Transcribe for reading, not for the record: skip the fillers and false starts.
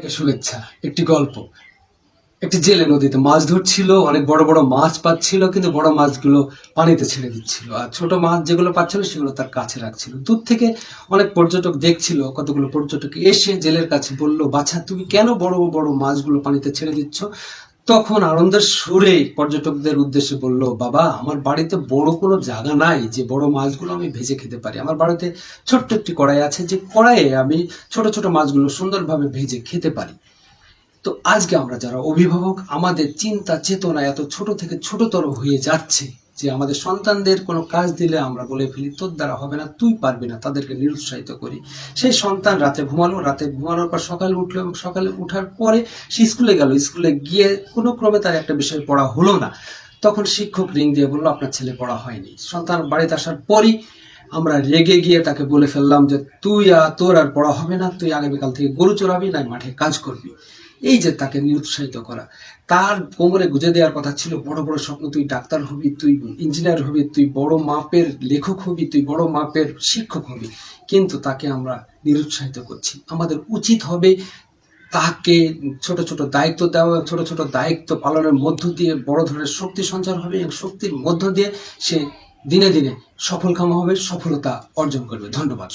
সবাইকে শুভেচ্ছা। একটি গল্প। একটি জেলে নদীতে মাছ ধরছিল, অনেক বড় বড় মাছ পাচ্ছিল, কিন্তু বড় মাছগুলো পানিতে ছেড়ে দিচ্ছিল, আর ছোট মাছ যেগুলো পাচ্ছিল সেগুলো তার কাছে রাখছিল। দূর থেকে অনেক পর্যটক দেখছিল। কতগুলো পর্যটক এসে জেলের কাছে বলল, বাছা তুমি কেন বড় বড় মাছগুলো পানিতে ছেড়ে দিচ্ছ? তখন আনন্দের সুরে পর্যটকদের উদ্দেশ্যে বলল, বাবা আমার বাড়িতে বড় কোনো জায়গা নাই যে বড় মাছগুলো আমি ভেজে খেতে পারি। আমার বাড়িতে ছোট্ট একটি কড়াই আছে, যে কড়াইয়ে আমি ছোট ছোট মাছগুলো সুন্দরভাবে ভেজে খেতে পারি। তো আজকে আমরা যারা অভিভাবক, আমাদের চিন্তা চেতনা এত ছোট থেকে ছোটতর হয়ে যাচ্ছে যে আমাদের সন্তানদের কোনো কাজ দিলে আমরা বলে ফেলি, তোর দ্বারা হবে না, তুই পারবি না, তাদেরকে নিরুৎসাহিত করি। সেই সন্তান রাতে ঘুমালো, রাতে ঘুমানোর পর সকালে উঠলো, এবং সকালে উঠার পরে সে স্কুলে গেল, স্কুলে গিয়ে কোনো ক্রমে তার একটা বিষয় পড়া হলো না। তখন শিক্ষক রিং দিয়ে বললো, আপনার ছেলে পড়া হয়নি। সন্তান বাড়িতে আসার পরই আমরা রেগে গিয়ে তাকে বলে ফেললাম যে তোর আর পড়া হবে না, তুই আগামীকাল থেকে গরু চড়াবি, না মাঠে কাজ করবি। এই যে তাকে নিরুৎসাহিত করা, তার কোমরে গুঁজে দেওয়ার কথা ছিল বড় বড় স্বপ্ন, তুই ডাক্তার হবি, তুই ইঞ্জিনিয়ার হবি, তুই বড় মাপের লেখক হবি, তুই বড় মাপের শিক্ষক হবি, কিন্তু তাকে আমরা নিরুৎসাহিত করছি। আমাদের উচিত হবে তাকে ছোট ছোট দায়িত্ব দেওয়া, ছোট ছোট দায়িত্ব পালনের মধ্য দিয়ে বড় ধরনের শক্তি সঞ্চার হবে, এবং শক্তির মধ্য দিয়ে সে দিনে দিনে সফলকাম হবে, সফলতা অর্জন করবে। ধন্যবাদ।